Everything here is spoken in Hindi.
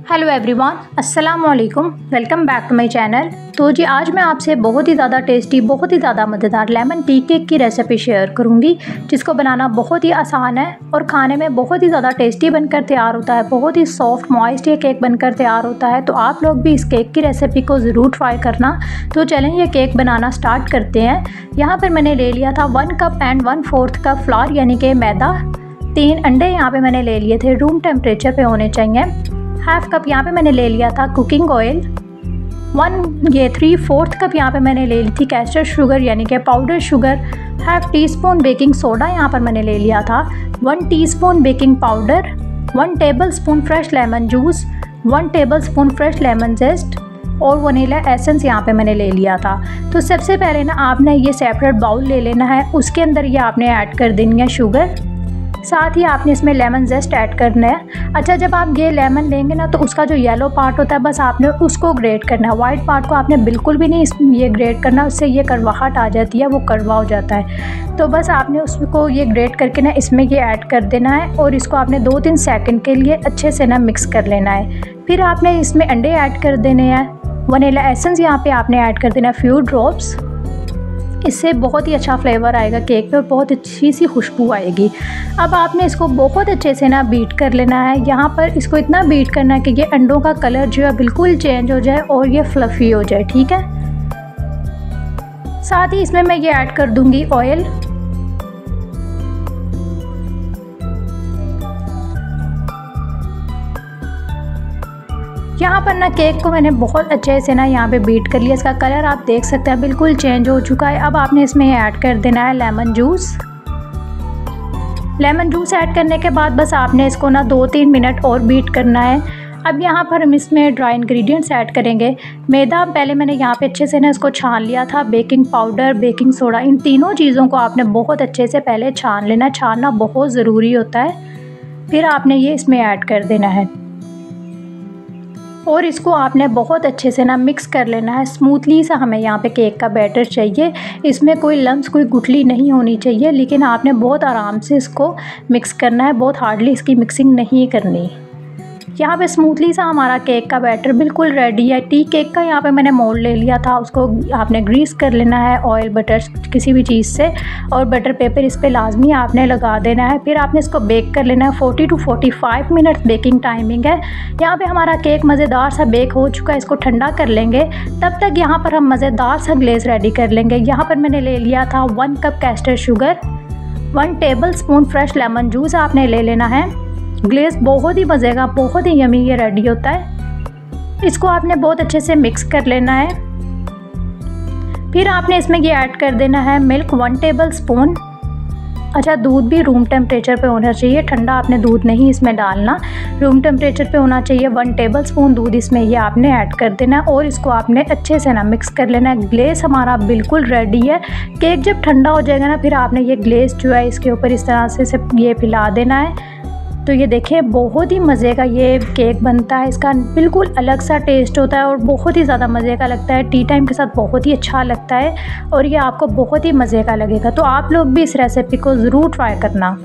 हेलो एवरीवन, अस्सलाम वालेकुम। Welcome back to my channel. तो जी आज मैं आपसे बहुत ही ज़्यादा टेस्टी, बहुत ही ज़्यादा मज़ेदार लेमन टी केक की रेसिपी शेयर करूंगी, जिसको बनाना बहुत ही आसान है और खाने में बहुत ही ज़्यादा टेस्टी बनकर तैयार होता है। बहुत ही सॉफ्ट मॉइस्ट ये केक बनकर तैयार होता है। तो आप लोग भी इस केक की रेसिपी को ज़रूर ट्राई करना। तो चलें ये केक बनाना स्टार्ट करते हैं। यहाँ पर मैंने ले लिया था 1 कप एंड 1/4 कप फ्लावर यानी कि मैदा। 3 अंडे यहाँ पे मैंने ले लिए थे, रूम टेम्परेचर पे होने चाहिए। हाफ कप यहाँ पे मैंने ले लिया था कुकिंग ऑयल। 3/4 कप यहाँ पे मैंने ले ली थी कैस्टर शुगर यानी कि powder sugar. Half teaspoon baking soda यहाँ पर मैंने ले लिया था। 1 teaspoon baking powder. 1 tablespoon fresh lemon juice. 1 tablespoon fresh lemon zest और वनीला एसेंस यहाँ पे मैंने ले लिया था। तो सबसे पहले ना आपने ये सेपरेट बाउल ले लेना है, उसके अंदर ये आपने ऐड कर देनी है शुगर। साथ ही आपने इसमें लेमन जेस्ट ऐड करना है। अच्छा, जब आप ये लेमन लेंगे ना तो उसका जो येलो पार्ट होता है बस आपने उसको ग्रेट करना है। वाइट पार्ट को आपने बिल्कुल भी नहीं ये ग्रेट करना, उससे ये कड़वाहट आ जाती है, वो कड़वा हो जाता है। तो बस आपने उसको ये ग्रेट करके ना इसमें ये ऐड कर देना है और इसको आपने 2-3 सेकंड के लिए अच्छे से ना मिक्स कर लेना है। फिर आपने इसमें अंडे ऐड कर देने हैं। वनीला एसेंस यहाँ पे आपने ऐड कर देना है फ्यू ड्रॉप्स। इससे बहुत ही अच्छा फ्लेवर आएगा केक पे और बहुत अच्छी सी खुशबू आएगी। अब आपने इसको बहुत अच्छे से ना बीट कर लेना है। यहाँ पर इसको इतना बीट करना है कि ये अंडों का कलर जो है बिल्कुल चेंज हो जाए और ये फ्लफ़ी हो जाए, ठीक है। साथ ही इसमें मैं ये ऐड कर दूँगी ऑयल। यहाँ पर ना केक को मैंने बहुत अच्छे से ना यहाँ पे बीट कर लिया। इसका कलर आप देख सकते हैं बिल्कुल चेंज हो चुका है। अब आपने इसमें ऐड कर देना है lemon juice. Lemon juice add करने के बाद बस आपने इसको ना 2-3 मिनट और बीट करना है। अब यहाँ पर हम इसमें ड्राई इंग्रेडिएंट्स ऐड करेंगे। मैदा पहले मैंने यहाँ पे अच्छे से ना इसको छान लिया था। बेकिंग पाउडर, बेकिंग सोडा, इन तीनों चीज़ों को आपने बहुत अच्छे से पहले छान लेना। छानना बहुत ज़रूरी होता है। फिर आपने ये इसमें ऐड कर देना है और इसको आपने बहुत अच्छे से ना मिक्स कर लेना है। स्मूथली सा हमें यहाँ पे केक का बैटर चाहिए। इसमें कोई लम्स, कोई गुठली नहीं होनी चाहिए, लेकिन आपने बहुत आराम से इसको मिक्स करना है। बहुत हार्डली इसकी मिक्सिंग नहीं करनी। यहाँ पे स्मूथली सा हमारा केक का बैटर बिल्कुल रेडी है। टी केक का यहाँ पे मैंने मोल्ड ले लिया था, उसको आपने ग्रीस कर लेना है ऑयल बटर किसी भी चीज़ से, और बटर पेपर इस पे लाजमी आपने लगा देना है। फिर आपने इसको बेक कर लेना है। 40 to 45 मिनट बेकिंग टाइमिंग है। यहाँ पे हमारा केक मज़ेदार सा बेक हो चुका है। इसको ठंडा कर लेंगे, तब तक यहाँ पर हम मज़ेदार सा ग्लेज़ रेडी कर लेंगे। यहाँ पर मैंने ले लिया था 1 cup castor sugar. 1 tablespoon fresh lemon juice आपने ले लेना है। ग्लेज़ बहुत ही मज़े का, बहुत ही यमी ये रेडी होता है। इसको आपने बहुत अच्छे से मिक्स कर लेना है। फिर आपने इसमें ये ऐड कर देना है मिल्क 1 टेबलस्पून। अच्छा, दूध भी रूम टेम्परेचर पे होना चाहिए, ठंडा आपने दूध नहीं इसमें डालना, रूम टेम्परेचर पे होना चाहिए। 1 टेबलस्पून दूध इसमें ये आपने ऐड कर देना है और इसको आपने अच्छे से ना मिक्स कर लेना है। ग्लेज़ हमारा बिल्कुल रेडी है। केक जब ठंडा हो जाएगा ना, फिर आपने ये ग्लेज़ जो है इसके ऊपर इस तरह से ये फैला देना है। तो ये देखें बहुत ही मज़े का ये केक बनता है। इसका बिल्कुल अलग सा टेस्ट होता है और बहुत ही ज़्यादा मज़े का लगता है। टी टाइम के साथ बहुत ही अच्छा लगता है और ये आपको बहुत ही मज़े का लगेगा। तो आप लोग भी इस रेसिपी को ज़रूर ट्राई करना।